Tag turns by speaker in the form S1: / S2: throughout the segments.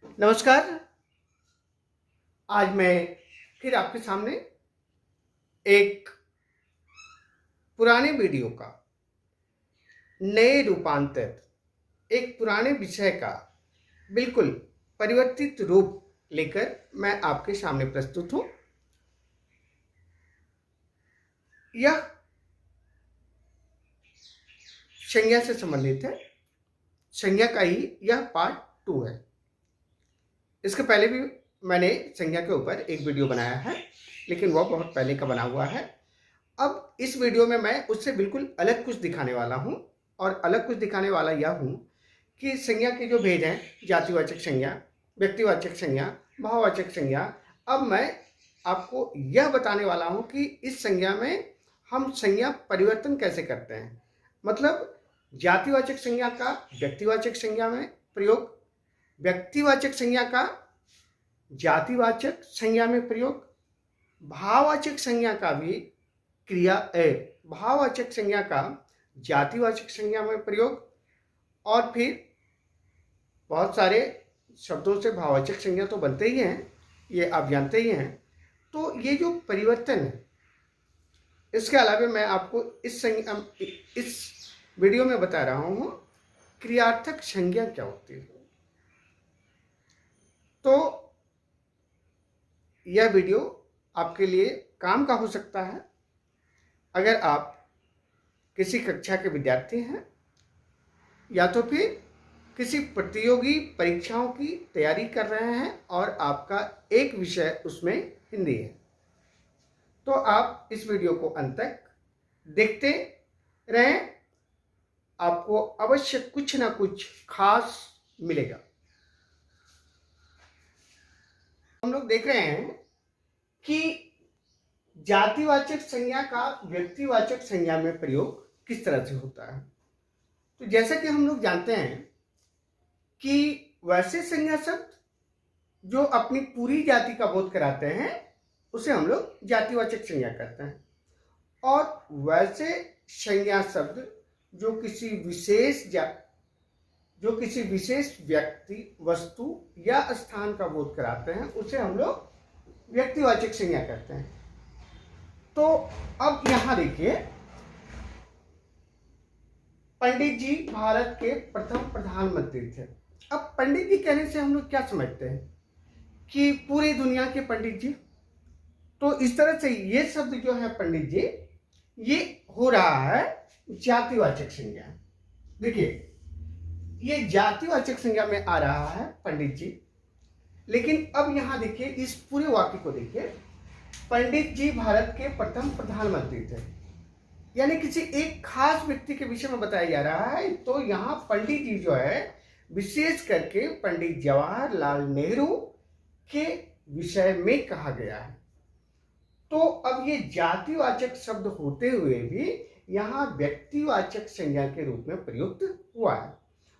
S1: नमस्कार। आज मैं फिर आपके सामने एक पुराने वीडियो का नए रूपांतर, एक पुराने विषय का बिल्कुल परिवर्तित रूप लेकर मैं आपके सामने प्रस्तुत हूं। यह संज्ञा से संबंधित है। संज्ञा का ही यह पार्ट 2 है। इसके पहले भी मैंने संज्ञा के ऊपर एक वीडियो बनाया है, लेकिन वह बहुत पहले का बना हुआ है। अब इस वीडियो में मैं उससे बिल्कुल अलग कुछ दिखाने वाला हूं, और अलग कुछ दिखाने वाला यह हूं कि संज्ञा के जो भेद हैं, जातिवाचक संज्ञा, व्यक्तिवाचक संज्ञा, भाववाचक संज्ञा, अब मैं आपको यह बताने वाला हूं कि इस संज्ञा में हम संज्ञा परिवर्तन कैसे करते हैं। मतलब जातिवाचक संज्ञा का व्यक्तिवाचक संज्ञा में प्रयोग, व्यक्तिवाचक संज्ञा का जातिवाचक संज्ञा में प्रयोग, भाववाचक संज्ञा का भी भाववाचक संज्ञा का जातिवाचक संज्ञा में प्रयोग, और फिर बहुत सारे शब्दों से भाववाचक संज्ञा तो बनते ही हैं, ये आप जानते ही हैं। तो ये जो परिवर्तन है, इसके अलावा मैं आपको इस वीडियो में बता रहा हूँ क्रियार्थक संज्ञा क्या होती है। तो यह वीडियो आपके लिए काम का हो सकता है अगर आप किसी कक्षा के विद्यार्थी हैं, या तो फिर किसी प्रतियोगी परीक्षाओं की तैयारी कर रहे हैं और आपका एक विषय उसमें हिंदी है। तो आप इस वीडियो को अंत तक देखते रहें, आपको अवश्य कुछ ना कुछ खास मिलेगा। हम लोग देख रहे हैं कि जातिवाचक संज्ञा का व्यक्तिवाचक संज्ञा में प्रयोग किस तरह से होता है। तो जैसा कि हम लोग जानते हैं कि वैसे संज्ञा शब्द जो अपनी पूरी जाति का बोध कराते हैं उसे हम लोग जातिवाचक संज्ञा कहते हैं, और वैसे संज्ञा शब्द जो किसी विशेष व्यक्ति, वस्तु या स्थान का बोध कराते हैं उसे हम लोग व्यक्तिवाचक संज्ञा कहते हैं। तो अब यहां देखिए, पंडित जी भारत के प्रथम प्रधानमंत्री थे। अब पंडित जी कहने से हम लोग क्या समझते हैं कि पूरी दुनिया के पंडित जी। तो इस तरह से ये शब्द जो है पंडित जी, ये हो रहा है जातिवाचक संज्ञा। देखिए, ये जातिवाचक संज्ञा में आ रहा है पंडित जी। लेकिन अब यहां देखिए, इस पूरे वाक्य को देखिए, पंडित जी भारत के प्रथम प्रधानमंत्री थे, यानी किसी एक खास व्यक्ति के विषय में बताया जा रहा है। तो यहाँ पंडित जी जो है विशेष करके पंडित जवाहरलाल नेहरू के विषय में कहा गया है। तो अब ये जातिवाचक शब्द होते हुए भी यहाँ व्यक्तिवाचक संज्ञा के रूप में प्रयुक्त हुआ है।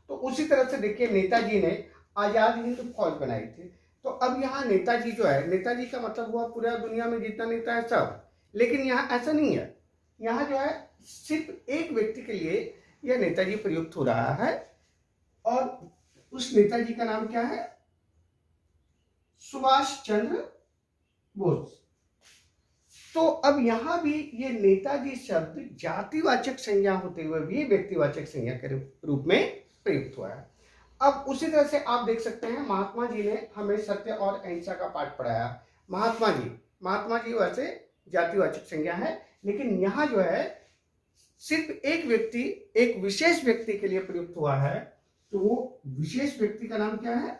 S1: तो उसी तरह से देखिए, नेताजी ने आजाद हिंद फौज बनाई थी। तो अब यहाँ नेताजी जो है, नेताजी का मतलब हुआ पूरा दुनिया में जितना नेता है सब। लेकिन यहाँ ऐसा नहीं है, यहाँ जो है सिर्फ एक व्यक्ति के लिए यह नेताजी प्रयुक्त हो रहा है, और उस नेताजी का नाम क्या है? सुभाष चंद्र बोस। तो अब यहां भी ये नेताजी शब्द जातिवाचक संज्ञा होते हुए भी व्यक्तिवाचक संज्ञा के रूप में प्रयुक्त हुआ है। अब उसी तरह से आप देख सकते हैं, महात्मा जी ने हमें सत्य और अहिंसा का पाठ पढ़ाया। महात्मा जी वैसे जातिवाचक संज्ञा है, लेकिन यहाँ जो है सिर्फ एक व्यक्ति, एक विशेष व्यक्ति के लिए प्रयुक्त हुआ है। तो वो विशेष व्यक्ति का नाम क्या है?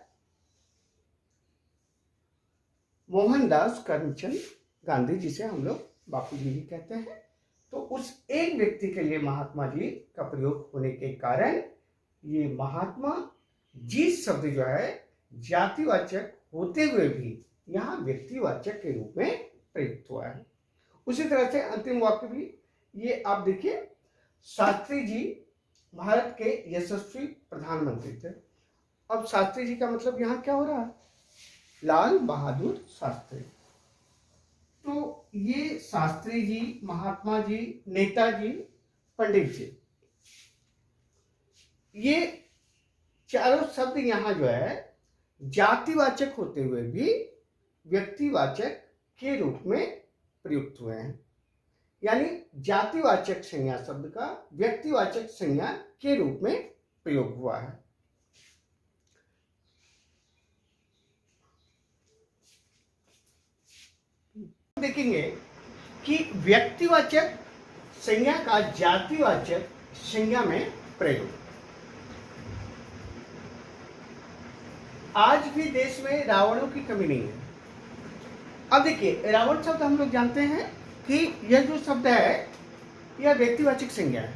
S1: मोहनदास करमचंद गांधी, जिसे हम लोग बापू जी भी कहते हैं। तो उस एक व्यक्ति के लिए महात्मा जी का प्रयोग होने के कारण ये महात्मा जी शब्द जो है जातिवाचक होते हुए भी यहाँ व्यक्तिवाचक के रूप में प्रयुक्त हुआ है। उसी तरह से अंतिम वाक्य भी ये आप देखिए, शास्त्री जी भारत के यशस्वी प्रधानमंत्री थे। अब शास्त्री जी का मतलब यहाँ क्या हो रहा है? लाल बहादुर शास्त्री। तो ये शास्त्री जी, महात्मा जी, नेताजी, पंडित जी, ये चारों शब्द यहाँ जो है जातिवाचक होते हुए भी व्यक्तिवाचक के रूप में प्रयुक्त हुए हैं। यानी जातिवाचक संज्ञा शब्द का व्यक्तिवाचक संज्ञा के रूप में प्रयोग हुआ है। देखेंगे कि व्यक्तिवाचक संज्ञा का जातिवाचक संज्ञा में प्रयोग। आज भी देश में रावणों की कमी नहीं है। अब देखिए, रावण शब्द हम लोग जानते हैं कि यह जो शब्द है यह व्यक्तिवाचक संज्ञा है,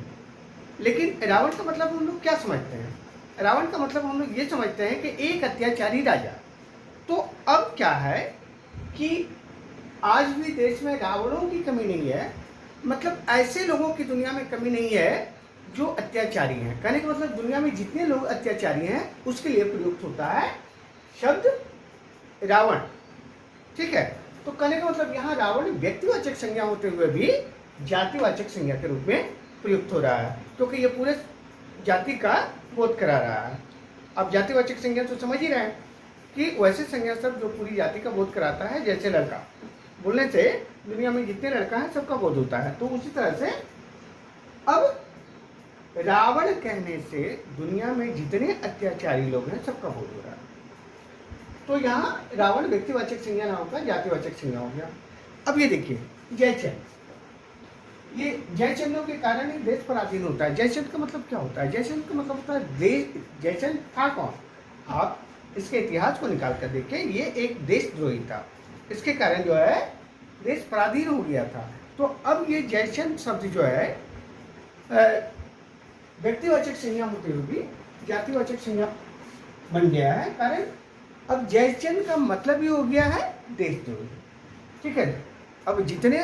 S1: लेकिन रावण का मतलब हम लोग क्या समझते हैं? रावण का मतलब हम लोग ये समझते हैं कि एक अत्याचारी राजा। तो अब क्या है कि आज भी देश में रावणों की कमी नहीं है, मतलब ऐसे लोगों की दुनिया में कमी नहीं है जो अत्याचारी हैं। कहने का मतलब दुनिया में जितने लोग अत्याचारी हैं उसके लिए प्रयुक्त होता है शब्द रावण। ठीक है, तो कहने का मतलब यहाँ रावण व्यक्तिवाचक संज्ञा होते हुए भी जातिवाचक संज्ञा के रूप में प्रयुक्त हो रहा है, क्योंकि ये पूरे जाति का बोध करा रहा है। अब जातिवाचक संज्ञा तो समझ ही रहे हैं कि वैसे संज्ञा शब्द जो पूरी जाति का बोध कराता है, जैसे लड़का बोलने से दुनिया में जितने लड़का है सबका बोध होता है, तो उसी तरह से अब रावण कहने से दुनिया में जितने अत्याचारी लोग हैं सबका बोध हो रहा है। तो यहाँ रावण व्यक्तिवाचक संज्ञा ना होकर जातिवाचक संज्ञा हो गया। अब ये देखिए जयचंद, ये जयचंदों के कारण ही देश पराधीन होता है। जयचंद का मतलब क्या होता है? जयचंद का मतलब होता है देश। जयचंद था कौन? आप इसके इतिहास को निकाल कर देखें, ये एक देशद्रोही था, इसके कारण जो है देश पराधीन हो गया था। तो अब ये जयचंद शब्द जो है व्यक्तिवाचक संज्ञा होते हुए भी जातिवाचक संज्ञा बन गया है, कारण अब जयचंद का मतलब ही हो गया है देशद्रोही। ठीक है, अब जितने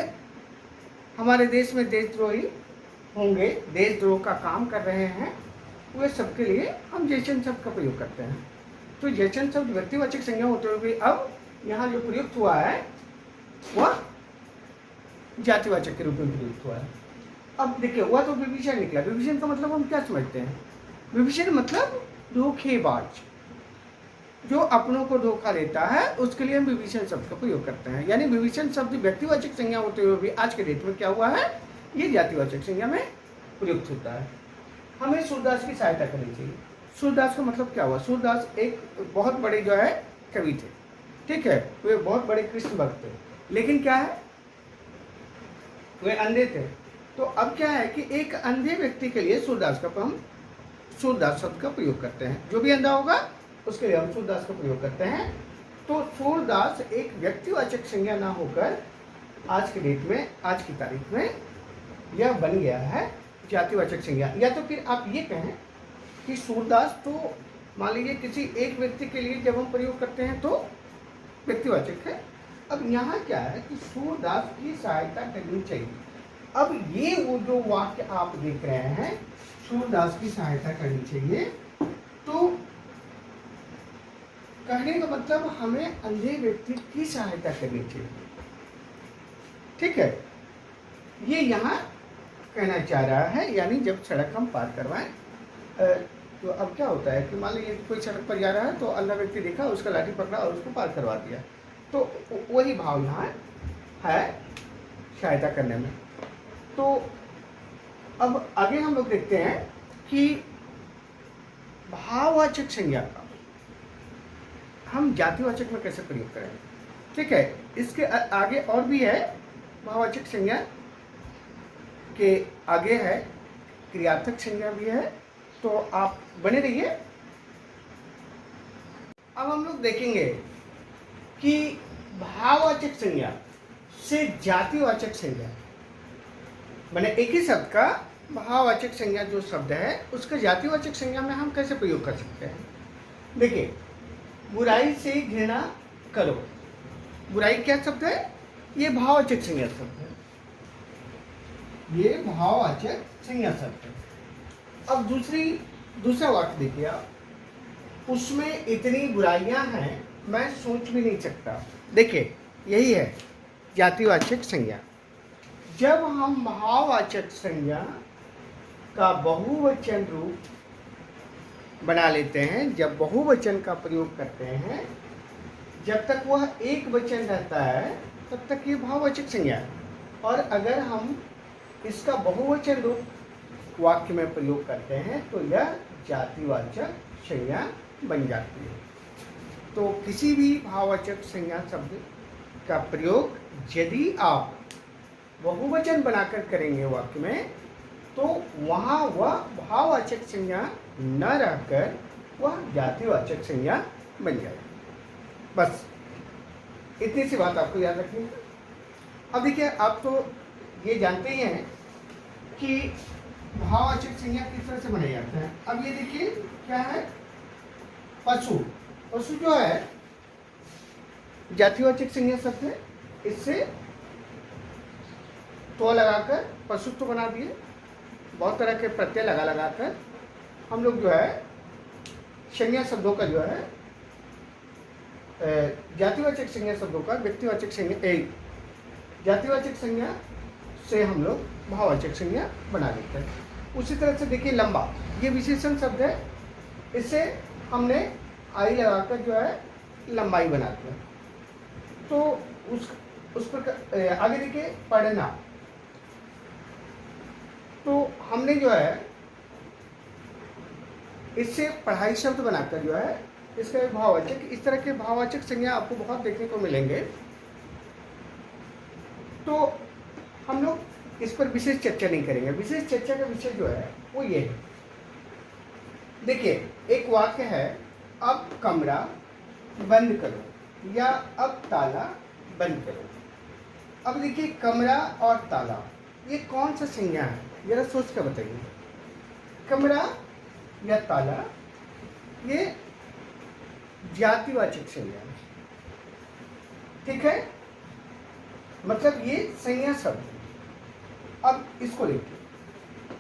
S1: हमारे देश में देशद्रोही होंगे, देशद्रोह का काम कर रहे हैं, वे सबके लिए हम जयचंद शब्द का प्रयोग करते हैं। तो जयचंद शब्द व्यक्तिवाचक संज्ञा होते हुए भी अब यहाँ जो प्रयुक्त हुआ है वह जातिवाचक के रूप में प्रयुक्त हुआ है। अब देखिए, हुआ तो विभीषण निकला। विभीषण का मतलब हम क्या समझते हैं? विभीषण मतलब धोखेबाज, जो अपनों को धोखा देता है, उसके लिए हम विभीषण शब्द का प्रयोग करते हैं। यानी विभीषण शब्द व्यक्तिवाचक संज्ञा होते हुए भी आज के डेट में क्या हुआ है, ये जातिवाचक संज्ञा में प्रयुक्त होता है। हमें सूरदास की सहायता करनी चाहिए। सूरदास का मतलब क्या हुआ? सूरदास एक बहुत बड़े जो है कवि थे। ठीक है, वे बहुत बड़े कृष्ण भक्त थे, लेकिन क्या है, वे अंधे थे। तो अब क्या है कि एक अंधे व्यक्ति के लिए सूरदास का हम सूरदास शब्द का प्रयोग करते हैं। जो भी अंधा होगा उसके लिए हम सूरदास का प्रयोग करते हैं। तो सूरदास एक व्यक्तिवाचक संज्ञा ना होकर आज के डेट में, आज की तारीख में यह बन गया है जातिवाचक संज्ञा। या तो फिर आप ये कहें कि सूरदास तो मान लीजिए किसी एक व्यक्ति के लिए जब हम प्रयोग करते हैं तो व्यक्तिवाचक है। अब यहाँ क्या है कि सूरदास की सहायता करनी चाहिए। अब ये वो जो वाक्य आप देख रहे हैं, सूरदास की सहायता करनी चाहिए, तो कहने का मतलब हमें अंधे व्यक्ति की सहायता करनी चाहिए। ठीक है, ये यहाँ कहना चाह रहा है। यानी जब सड़क हम पार करवाएं, तो अब क्या होता है कि मान लीजिए कोई सड़क पर जा रहा है तो अंधा व्यक्ति देखा, उसका लाठी पकड़ा और उसको पार करवा दिया, तो वही भाव यहाँ है सहायता करने में। तो अब आगे हम लोग देखते हैं कि भाववाचक संज्ञा का हम जातिवाचक में कैसे प्रयोग करें। ठीक है, इसके आगे और भी है। भाववाचक संज्ञा के आगे है क्रियार्थक संज्ञा भी है, तो आप बने रहिए। अब हम लोग देखेंगे कि भाववाचक संज्ञा से जातिवाचक संज्ञा मैंने एक ही शब्द का भाववाचक संज्ञा जो शब्द है उसका जातिवाचक संज्ञा में हम कैसे प्रयोग कर सकते हैं। देखिए, बुराई से घृणा करो, बुराई क्या शब्द है? ये भाववाचक संज्ञा शब्द है, ये भाववाचक संज्ञा शब्द है। अब दूसरा वाक्य देखिए आप, उसमें इतनी बुराइयां हैं मैं सोच भी नहीं सकता। देखिए, यही है जातिवाचक संज्ञा। जब हम भाववाचक संज्ञा का बहुवचन रूप बना लेते हैं जब बहुवचन का प्रयोग करते हैं। जब तक वह एक वचन रहता है तब तक ये भाववाचक संज्ञा है, और अगर हम इसका बहुवचन रूप वाक्य में प्रयोग करते हैं तो यह जातिवाचक संज्ञा बन जाती है। तो किसी भी भाववाचक संज्ञा शब्द का प्रयोग यदि आप बहुवचन बनाकर करेंगे वाक्य में, तो वहाँ वह भाववाचक संज्ञा न रहकर वह जातिवाचक संज्ञा बन जाएगी। बस इतनी सी बात आपको याद रखनी है। अब देखिए, आप तो ये जानते ही हैं कि भाववाचक संज्ञा किस तरह से बनाई जाता है। अब ये देखिए क्या है, पशु। पशु जो है जातिवाचक संज्ञा शब्द है, इससे तो लगाकर पशु तो बना दिए। बहुत तरह के प्रत्यय लगाकर हम लोग जो है संज्ञा शब्दों का जो है जातिवाचक संज्ञा शब्दों का व्यक्तिवाचक संज्ञा, जातिवाचक संज्ञा से हम लोग भाववाचक संज्ञा बना देते हैं। उसी तरह से देखिए लंबा, ये विशेषण शब्द है, इससे हमने आई लगाकर जो है लंबाई बनाते हैं। तो उस पर आगे देखिए पढ़ना, तो हमने जो है इससे पढ़ाई शब्द बनाकर जो है इसका भाववाचक, इस तरह के भाववाचक संज्ञा आपको बहुत देखने को मिलेंगे। तो हम लोग इस पर विशेष चर्चा नहीं करेंगे। विशेष चर्चा का विषय जो है वो ये है, देखिए एक वाक्य है, अब कमरा बंद करो या अब ताला बंद करो। अब देखिए कमरा और ताला ये कौन सा संज्ञा है, जरा सोच कर बताइए। कमरा या ताला ये जातिवाचक संज्ञा है, ठीक है, मतलब ये संज्ञा शब्द है। अब इसको देखिए,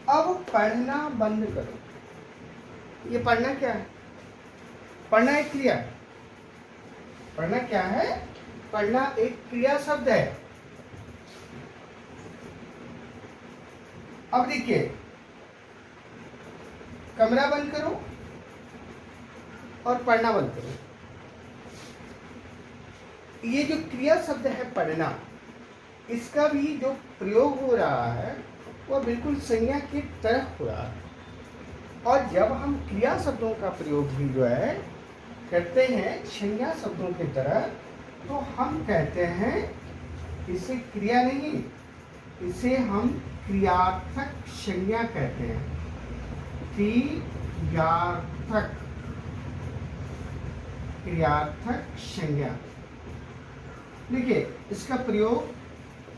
S1: अब पढ़ना बंद करो। ये पढ़ना क्या है? पढ़ना एक क्रिया है। पढ़ना क्या है? पढ़ना एक क्रिया शब्द है। अब देखिए कमरा बंद करो और पढ़ना बंद करो, ये जो क्रिया शब्द है पढ़ना, इसका भी जो प्रयोग हो रहा है वह बिल्कुल संज्ञा की तरह हो रहा है। और जब हम क्रिया शब्दों का प्रयोग भी जो है करते हैं संज्ञा शब्दों की तरह, तो हम कहते हैं इसे क्रिया नहीं, इसे हम क्रियार्थक संज्ञा कहते हैं। क्रियार्थक संज्ञा। देखिए इसका प्रयोग,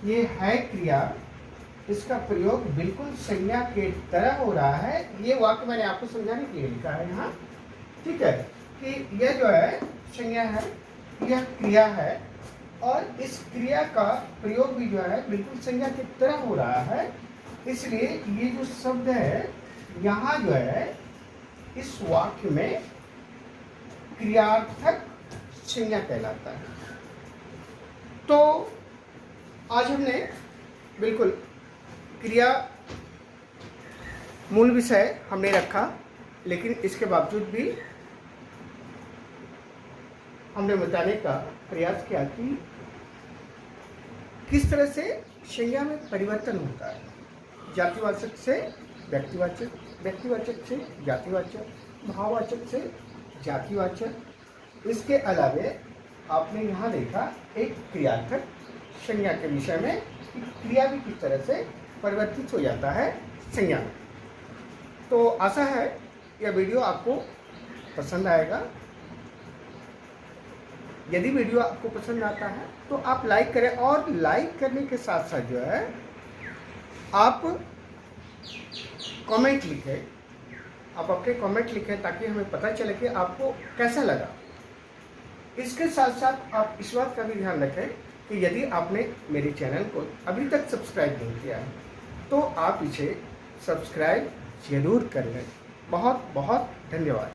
S1: ये है क्रिया, इसका प्रयोग बिल्कुल संज्ञा के तरह हो रहा है। ये वाक्य मैंने आपको समझाने के लिए लिखा है यहाँ, ठीक है, कि यह जो है संज्ञा है, यह क्रिया है, और इस क्रिया का प्रयोग भी जो है बिल्कुल संज्ञा की तरह हो रहा है। इसलिए ये जो शब्द है यहाँ जो है इस वाक्य में क्रियार्थक संज्ञा कहलाता है। तो आज हमने बिल्कुल क्रिया मूल विषय हमने रखा, लेकिन इसके बावजूद भी हमने बताने का प्रयास किया कि किस तरह से संज्ञा में परिवर्तन होता है, जातिवाचक से व्यक्तिवाचक, व्यक्तिवाचक से जातिवाचक, भाववाचक से जातिवाचक। इसके अलावे आपने यहाँ देखा एक क्रियार्थक संज्ञा के विषय में कि क्रिया भी किस तरह से परिवर्तित हो जाता है संज्ञा में। तो आशा है यह वीडियो आपको पसंद आएगा। यदि वीडियो आपको पसंद आता है तो आप लाइक करें, और लाइक करने के साथ साथ जो है आप कमेंट लिखें, आप अपने कमेंट लिखें ताकि हमें पता चले कि आपको कैसा लगा। इसके साथ साथ आप इस बात का भी ध्यान रखें कि यदि आपने मेरे चैनल को अभी तक सब्सक्राइब नहीं किया है तो आप इसे सब्सक्राइब जरूर कर लें। बहुत बहुत धन्यवाद।